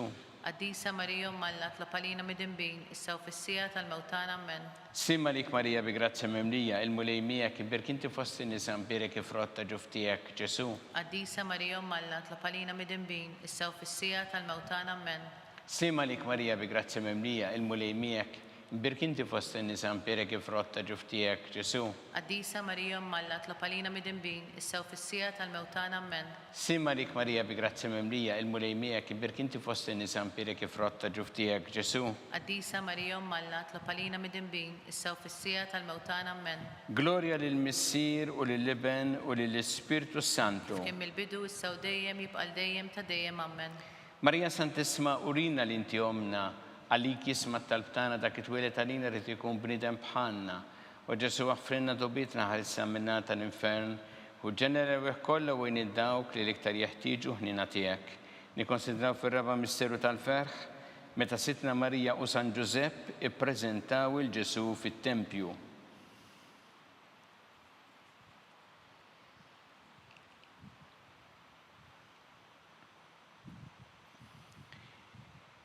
Qaddisa Marija Umm Alla, tlob għalina mid-dinbin, issa u fis-sija tal-mewtana. Amen. Slimma lik Marija bi grazzja mimlija il-mulej miegħek imbirk inti fost in-nisa mbirek kif rotta ġuftijek Ġesu. Qaddisa Marija Umm Alla, tlob għalina mid-dinbin, issa u fis-sija tal-mewtana. Amen. Slimma lik Marija bi grazzja mimlija il-mulej miegħek imbirk inti fost in-nisa mbirek kif rotta ġuftijek Ġesu. Qaddisa Marija Umm Alla, tlob għalina mid-dinbin, issa u fis-sija tal-mewtana. Amen. Slimma lik Marija bi grazzja mimlija il-mulej miegħek imbirk inti fost in-nisa mbirek kif rotta ġuftijek Ġesu. Qaddisa Marija Umm Alla, tlob għalina mid-dinbin, issa u fis-sija tal-mewtana. Amen. Gloria lill-Missier u lill-Iben u lill-Ispirtu Santu. Kien mill-bidu issa u dejjem jibqa' dejjem ta' dejjem. Amen. Marija Santissima urina li inti omna għalik jismat tal-btana dak it-twilet għalina rrid ikun bniedem bħalna. U Ġesu għaffrinna dobietna ħarissa minna tal-infern u ġenerew kollha wejn id-dawk li l-iktar jeħtieġu ħnina tiegħek. Nikkonsidraw fir-raba misteru tal-ferħ meta Sitna Marija u San Ġusepp ippreżentaw il-Ġesu fit-Tempju.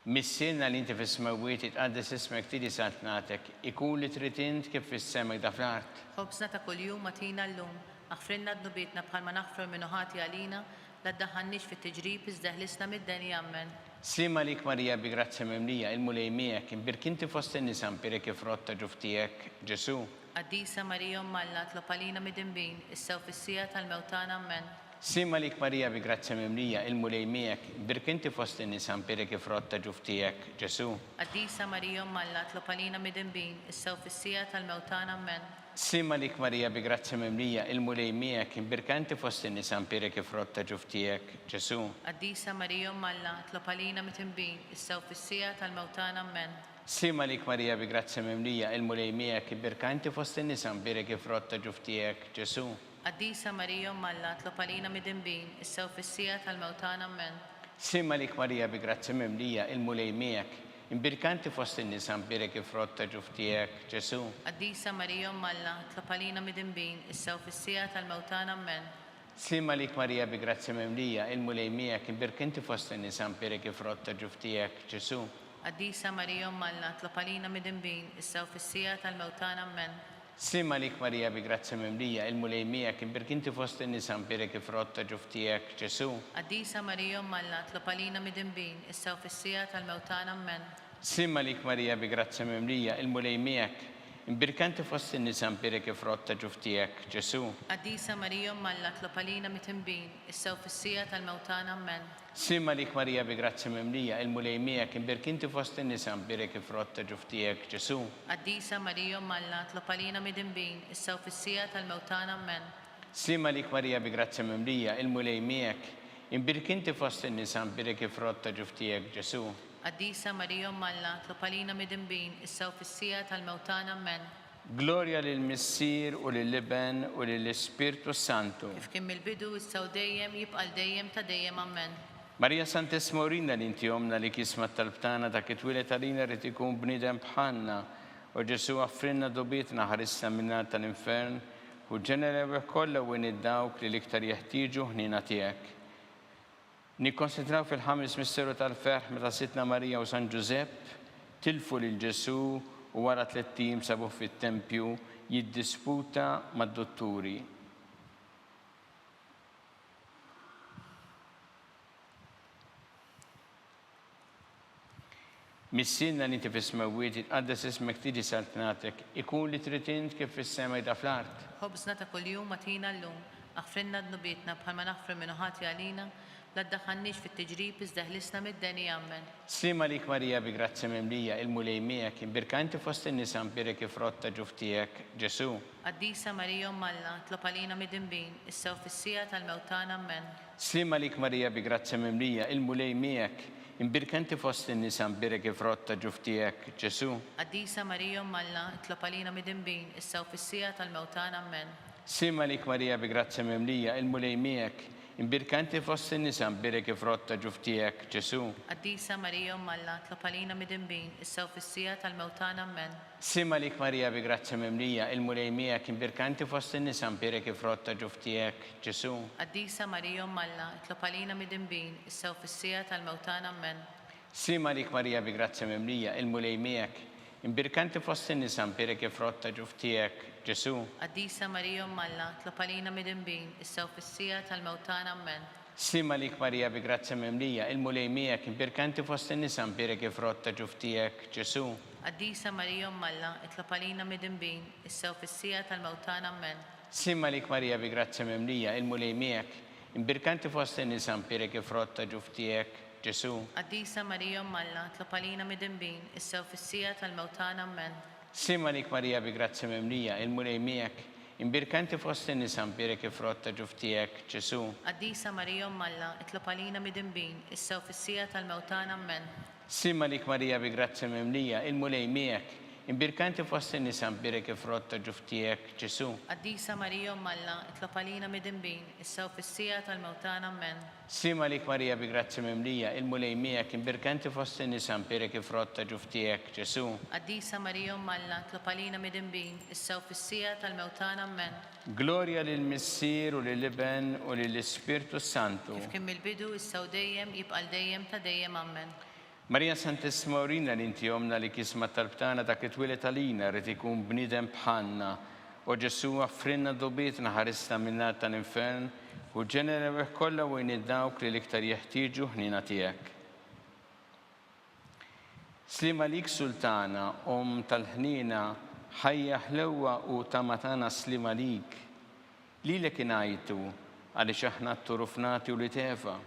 Missinna li inti fis-smawiet itqaddes ismek tiġi satnatek ikun li trid int kif fis-sema da fl-art. Ħobżna ta' kuljum atina llum, aħfrinna d-nubietna bħalma naħfru l-minuħati għalina, la ddaħħalniex fit-tiġrib iżda ħlisna mid-deni. Amen. Slimma lik Marija bi grazzja mimlija il-mulej miegħek imbirk inti fost in-nisa mbirek kif rotta ġuftijek Ġesu. Qaddisa Marija Umm Alla, tlob għalina mid-dinbin, issa u fis-sija tal-mewtana. Amen. Slimma lik Marija bi grazzja mimlija il-mulej miegħek imbirk inti fost in-nisa mbirek kif rotta ġuftijek Ġesu. Qaddisa Marija Umm Alla, tlob għalina mid-dinbin, issa u fis-sija tal-mewtana. Amen. Slimma lik Marija bi grazzja mimlija il-mulej miegħek imbirk inti fost in-nisa mbirek kif rotta ġuftijek Ġesu. Qaddisa Marija Umm Alla, tlob għalina mid-dinbin, issa u fis-sija tal-mewtana. Amen. Slimma lik Marija bi grazzja mimlija il-mulej miegħek imbirk inti fost in-nisa mbirek kif rotta ġuftijek Ġesu. Qaddisa Marija Umm Alla, tlob għalina mid-dinbin, issa u fis-sija tal-mewtana. Amen. Slimma lik Marija bi grazzja mimlija il-mulej miegħek imbirk inti fost in-nisa mbirek kif rotta ġuftijek Ġesu. Qaddisa Marija Umm Alla, tlob għalina mid-dinbin, issa u fis-sija tal-mewtana. Amen. Slimma lik Marija bi grazzja mimlija il-mulej miegħek imbirk inti fost in-nisa mbirek kif rotta ġuftijek Ġesu. Qaddisa Marija Umm Alla, tlob għalina mid-dinbin, issa u fis-sija tal-mewtana. Amen. Slimma lik Marija bi grazzja mimlija il-mulej miegħek imbirk inti fost in-nisa mbirek kif rotta ġuftijek Ġesu. Qaddisa Marija Umm Alla, tlob għalina mid-dinbin, issa u fis-sija tal-mewtana. Amen. Slimma lik Marija bi grazzja mimlija il-mulej miegħek imbirkanti fost in-nisa nbirek il-frott ta' ġuf tiegħek, Ġesu. Qaddisa Marija Malla tlopalina mitinbin, issew fis-sija tal-mewtana ammen. Sima lik Marija bi grazzi memlija, il-mulej miegħek imbirkinti fost in-nisa nbirek il-frott ta' ġuf tiegħek, Ġesu. Qaddisa Marija Malla tlopalina mitinbin, issew fis-sija tal-mewtana ammen. Sima lik Marija bi grazzi memlija, il-mulej miegħek imbirkinti fost in-nisa nbirek il-frott ta' ġuf tiegħek, Ġesu. Qaddisa Marija Malla tlopalina mitinbin, issew fis-sija tal-mewtana ammen. Gloria lill-Missier u lill-Liben u lill-Ispirtu Santu. Kif kien mill-bidu issew dejjem jibqal dejjem ta' dejjem ammen. Marija Santissima urina li inti jomna li kisma tal-btana ta' kitwilet għalina rrit ikun bnidem bħanna u Ġesu għaffrinna dobietna ħarissa minna tal-infern u ġenerewe kolla u id-dawk li liktar jeħtieġu ħnina tiegħek. Nikkonsidraw fil-ħames misteru tal-ferħ meta sitna Marija u San Giuseppe tilfu lil Ġesu u wara 3 tim sabu fit-tempju jiddisputa mad-dotturi. Missinna li inti fis-smawiet itqaddes ismek tiġi saltnatek ikun li trid int kif fis-sema jda fl-art. Ħobżna ta' kuljum matina llum, aħfrinna d-nubietna bħalma naħfru minn ħati għalina, la ddaħħalniex fit-tiġrib iżda ħlisna mid-deni ammen. Slima lik Marija bi grazzi memlija il-mulej miegħek imbirkanti fost in-nisa nbirek il-frott ta' ġuf tiegħek, Ġesu. Qaddisa Marija Malla tlopalina midinbin, issew fis-sija tal-mewtana ammen. Slima lik Marija bi grazzi memlija il-mulej miegħek imbirkanti fost in-nisa nbirek il-frott ta' ġuf tiegħek, Ġesu. Qaddisa Marija Malla tlopalina midinbin, issew fis-sija tal-mewtana ammen. Slima lik Marija bi grazzi memlija il-mulej miegħek imbirkanti fost in-nisa nbirek il-frott ta' ġuf tiegħek, Ġesu. Qaddisa Marija Malla tlopalina midinbin, issew fis-sija tal-mewtana ammen. Sima lik Marija bi grazzi memlija il-mulej miegħek imbirkanti fost in-nisa nbirek il-frott ta' ġuf tiegħek, Ġesu. Qaddisa Marija Malla tlopalina midinbin, issew fis-sija tal-mewtana ammen. Sima lik Marija bi grazzi memlija il-mulej miegħek imbirkanti fost in-nisa nbirek il-frott ta' ġuf tiegħek, Ġesu. Qaddisa Marija Malla tlopalina midinbin, issew fis-sija tal-mewtana ammen. Sima lik Marija bi grazzi memlija il-mulej miegħek imbirkanti fost in-nisa nbirek il-frott ta' ġuf tiegħek, Ġesu. Qaddisa Marija Malla tlopalina midinbin, issew fis-sija tal-mewtana ammen. Sima lik Marija bi grazzi memlija il-mulej miegħek imbirkanti fost in-nisa nbirek il-frott ta' ġuf tiegħek, Ġesu. Qaddisa Marija Malla tlopalina midinbin, issew fis-sija tal-mewtana ammen. Sima lik Marija bi grazzi memlija il-mulej miegħek imbirkanti fost in-nisa nbirek il-frott ta' ġuf tiegħek, Ġesu. Qaddisa Marija Malla tlopalina midinbin, issew fis-sija tal-mewtana ammen. Sima lik Marija bi grazzi memlija il-mulej miegħek imbirkanti fost in-nisa nbirek il-frott ta' ġuf tiegħek, Ġesu. Qaddisa Marija Malla tlopalina midinbin, issew fis-sija tal-mewtana ammen. Sima lik Marija bi grazzi memlija il-mulej miegħek imbirkanti fost in-nisa nbirek il-frott ta' ġuf tiegħek, Ġesu. Qaddisa Marija Malla tlopalina midinbin, issew fis-sija tal-mewtana ammen. Gloria lill-Missier u lill-Liben u lill-Ispirtu Santu. Kif kien mill-bidu issew dejjem jibqal dejjem ta' dejjem ammen. Marija Santissima urina li inti jomna li kisma tal-btana ta' kitwilet għalina rrit ikun bnidem bħanna u Ġesu għaffrinna dobietna ħarista minna tal-infern u ġenerewe kolla u id-dawk li liktar jeħtieġu ħnina tiegħek. Slima lik Sultana, tal-ħnina, ħajja ħlewwa u tamatana slima lik. Lilek ingħajtu għaliex aħna t-turufnati u li tefa.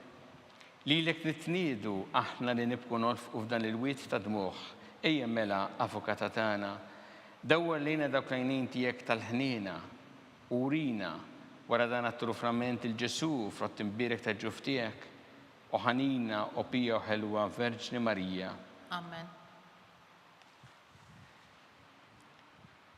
Lilek nitniedu aħna li nibku nolfqu f'dan il-wiet ta' dmuħ. Ejja mela avukata tagħna, dawwar lejna dawk l-għajnejn tiegħek tal-ħnina, urina wara dan at-truframent il-Ġesu frott imbirek ta' ġuf tiegħek u ħanina u pija u ħelwa Verġni Marija. Amen.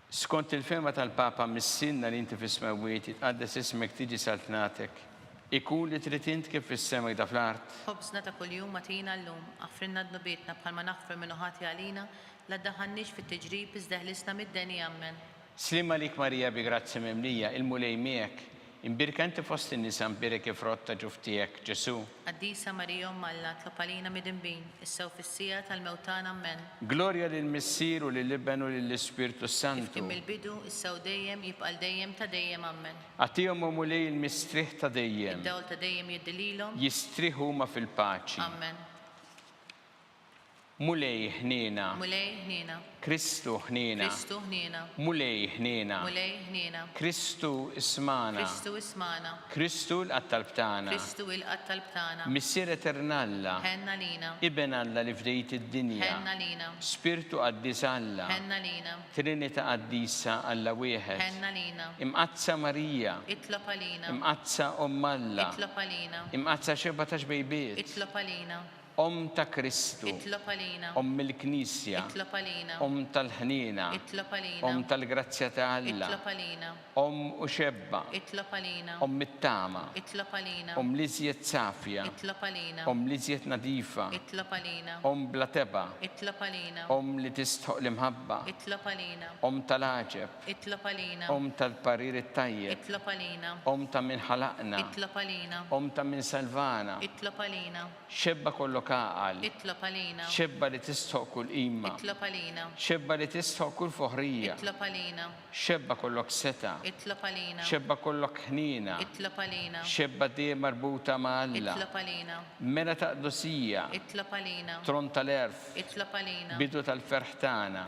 Skont il-fema tal-Papa missinna li inti fis-smawiet itqaddes ismek tiġi saltnatek. Ikun li trid int kif fis-sema jda fl-art. Ħobżna ta' kuljum matina llum, aħfrinna d-nubietna bħalma naħfru minn ħati għalina, la ddaħħalniex fit-tiġrib iżda ħlisna mid-deni ammen. Slima lik Marija bi grazzi memlija il-mulej miegħek imbirkanti fost in-nisa nbirek il-frott ta' ġuf tiegħek, Ġesu. Qaddisa Marija Malla tlopalina midinbin, issew fis-sija tal-mewtana ammen. Gloria lill-Missier u lill-Liben u lill-Ispirtu Kif Santu. kien mill-bidu issew dejjem jibqal dejjem ta' dejjem ammen. Għatihom u mulej il-mistriħ ta' dejjem. Id-dawl ta' dejjem jiddililhom. Jistriħu ma fil-paċi. Amen. mulej ħnina, mulej ħnina, Kristu ħnina, Kristu ħnina, mulej ħnina, mulej ħnina, Kristu ismana, Kristu ismana, Kristu l-qattal btana, Kristu il-qattal btana, Missier Eternalla, ħenna lina, Iben Alla li fdejt id-dinja, ħenna lina, Spiritu Qaddis Alla, ħenna lina, Trinita Qaddisa Alla wieħed, ħenna lina, Imqazza Marija, itlob għalina, Imqazza Alla, itlob għalina, Imqazza 17 bejbiet, itlob għalina, ta' Kristu, itlob għalina, il-Knisja, itlob għalina, tal-ħnina, itlob għalina, tal-grazzja ta' Alla, itlob għalina, u xebba, itlob għalina, it-tama, itlob għalina, liżjed safja, itlob għalina, liżjed nadifa, itlob għalina, bla teba, itlob għalina, li tistħoq l-imħabba, itlob għalina, tal-aġeb, itlob għalina, tal-parir it-tajjeb, itlob għalina, ta' min ħalaqna, itlob għalina, ta' min salvana, itlob għalina, xebba kollu kaqal, itlob għalina, xebba li tistħoq kull imma, itlob għalina, xebba li tistħoq kull foħrija, itlob għalina, xebba kollok seta, itlob għalina, xebba kollok ħnina, itlob għalina, xebba di marbuta ma' Alla, itlob għalina, mela ta' qdusija, itlob għalina, tron tal-erf, itlob għalina, bidu tal-ferħtana,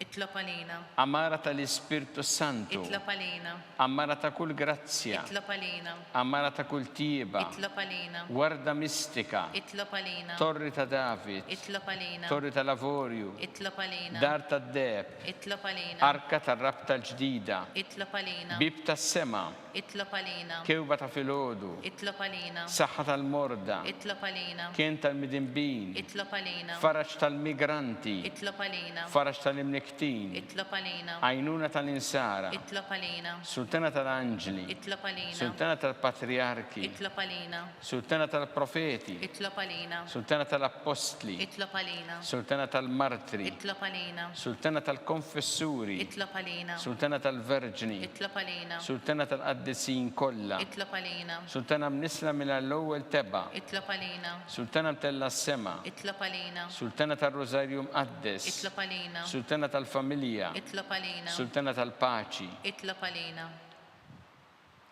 itlob għalina, amara tal-Ispirtu Santu, itlob għalina, amara ta' kull grazzja, itlob għalina, amara ta' kull tiba, itlob għalina, warda mistika, itlob għalina, torri ta' David, itlob għalina, torri ta' Lavorju, itlob għalina, dar ta' Deb, itlob għalina, arka ta' rabta l-ġdida, itlob għalina, bib ta' sema, itlob għalina, kewba ta' filodu, itlob għalina, saħħa tal-morda, itlob għalina, kien tal-midinbin, itlob għalina, faraġ tal-migranti, itlob għalina, faraġ tal-imniktin, itlob għalina, għajnuna tal-insara, itlob għalina, sultana tal-anġli, itlob għalina, sultana tal-patriarki, itlob għalina, sultana tal-profeti, itlob għalina, sultana tal-apostli, itlob għalina, sultana tal-martri, itlob għalina, sultana tal-konfessuri, itlob għalina, sultana tal-verġni, itlob għalina, sultana tal-qaddisin kollha, itlob għalina, sultana mnisla mill-ewwel teba, itlob għalina, sultana mtella s-sema, itlob għalina, sultana tal-Rosarju Mqaddes, itlob għalina, sultana tal-familja, itlob għalina, sultana tal-paċi, itlob għalina,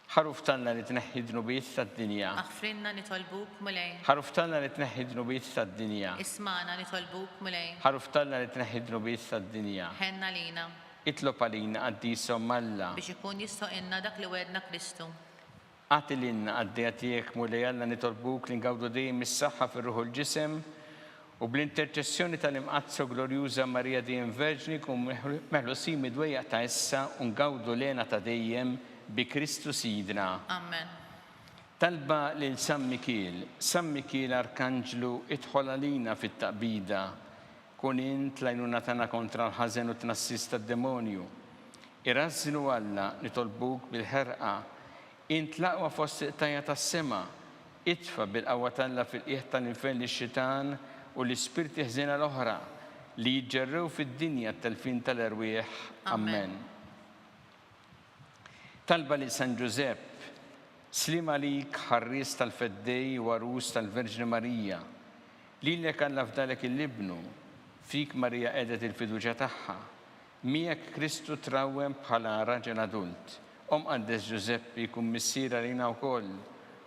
ħaruf tanna li tneħħi dnubiet tad-dinja, aħfrinna nitolbuk mulej, ħaruf tanna li tneħħi dnubiet tad-dinja, ismana nitolbuk mulej, ħaruf tanna li tneħħi dnubiet tad-dinja, ħenna lina, itlob għalina qaddisom Alla, biex ikun jistoqinna dak li wedna Kristu. għati l-inna għaddijatijek mulej Alla nitolbuk li ngawdu dejjem is-saħħa fir-ruħu l-ġisem u bl-interċessjoni tal-imqazzo glorjuża Marija dejjem Verġni kun meħlusin midwejjaq ta' issa u ngawdu lena ta' dejjem bi Kristu Sidna. Amen. Talba lil San Mikil Arkanġlu idħol għalina fit-taqbida, kun int lajnuna tagħna kontra l-ħażen u tnassis tad-demonju. Irażżinu Alla nitolbuk bil-ħerqa, int laqwa fost iqtajja tas-sema, itfa bil-qawwa Alla fil-qiegħ tal-infern lix-xitan u l-ispirti ħżiena l-oħra li jġerrew fid-dinja t-telfin tal-erwieħ. Amen. Talba li San Giusepp, slim għalik ħarris tal-feddej u arus tal-Verġni Marija, lilek Alla fdalek il-libnu, fik Marija edet il-fiduċa tagħha, miegħek Kristu trawwem bħala raġel adult. Qaddes Giuseppi kun missiera lina wkoll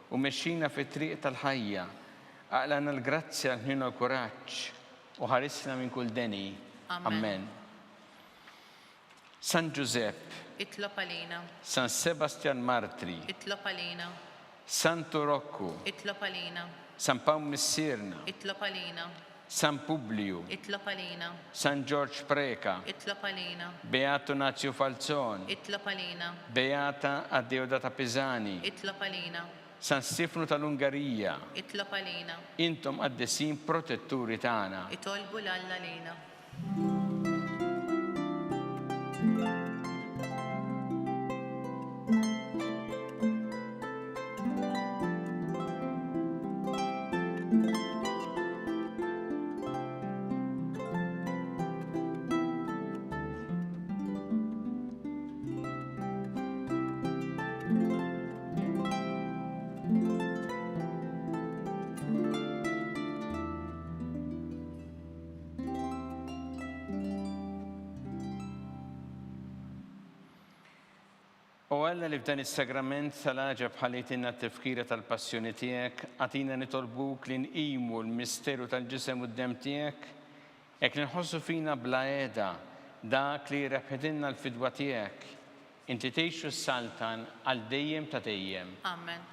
u mexxina fit-triq tal-ħajja, aqlana l-grazzja l-ħin u l-kuraġġ u ħarisna minn kull deni. Amen. San Giusepp, itlob għalina, San Sebastian Martri, itlob għalina, Santo Rocco, itlob għalina, San Paul Missirna, itlob għalina, San Publiu, itlob għalina, San George Preka, itlob għalina, Beato Nazio Falzon, itlob għalina, Beata Addeodata Pisani, itlob għalina, San Stefano tal-Ungarija, itlob għalina, intom għaddesin protetturi tagħna. itolbu l-Alla lina. U Alla li f'dan is-sagrament tal-ħaġa bħalitina t-tifkira tal-passjoni tiegħek, għatina nitolbuk li nqimu l-misteru tal-ġisem u d-dem tiegħek, Jekk nħossu fina bla qiegħda dak li rebħidilna l-fidwa tiegħek, inti tgħixu s-saltan għal dejjem ta' dejjem. Amen.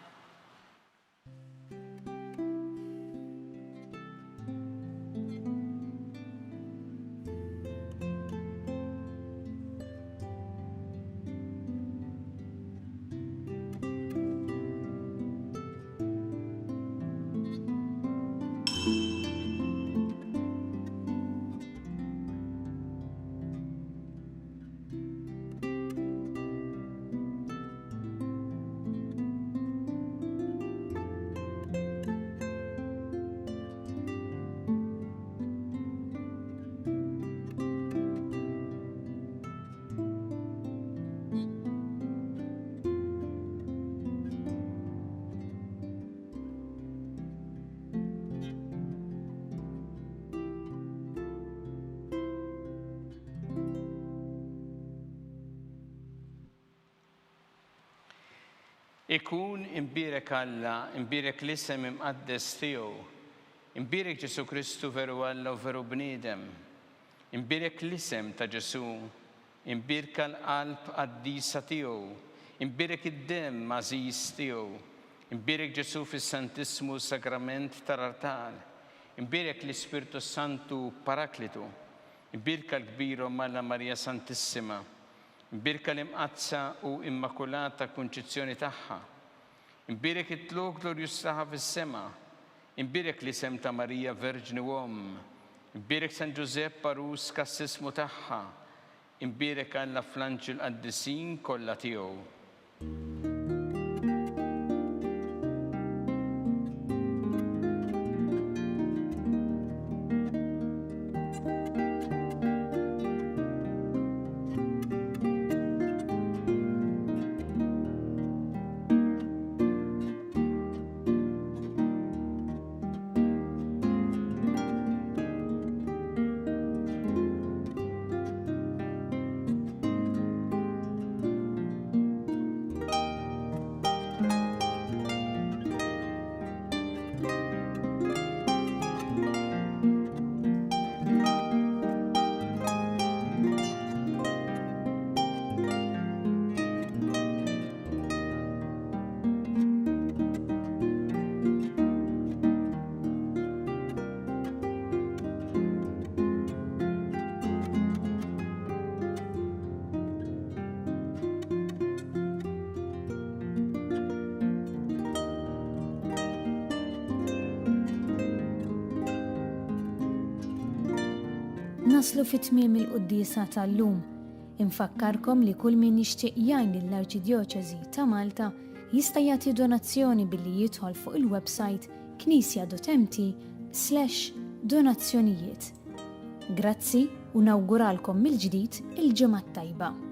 Ikun imbirek Alla, imbirek l-isem imqaddes tiegħu, imbirek Ġesu Kristu veru Alla u veru bniedem, imbirek l-isem ta' Ġesu, imbirek l-qalb qaddisa tiegħu, imbirek id-dem mażis tiegħu, imbirek Ġesu fis-Santissimu Sagrament tal-Altar, imbirek l-Ispirtu Santu Paraklitu, imbirek l-Kbir Malla Marija Santissima, imbirek l-imqazza u immakulata kunċizzjoni tagħha, imbirek it-tlok glorjus tagħha fis-sema, imbirek l-isem ta' Marija Verġni Uomm, imbirek San Giuseppe Parus kassismu tagħha, imbirek Alla fl-anġel qaddisin kollha tiegħu. Naslu fit-tmiem il-qudiesa tal-lum. Infakkarkom li kull min jixtieq jgħin lill-Arċidjoċeżi ta' Malta jista' jagħti donazzjoni billi jidħol fuq il-website knisja.mt/donazzjonijiet. Grazzi u nawguralkom mill-ġdid il-ġimgħa tajba.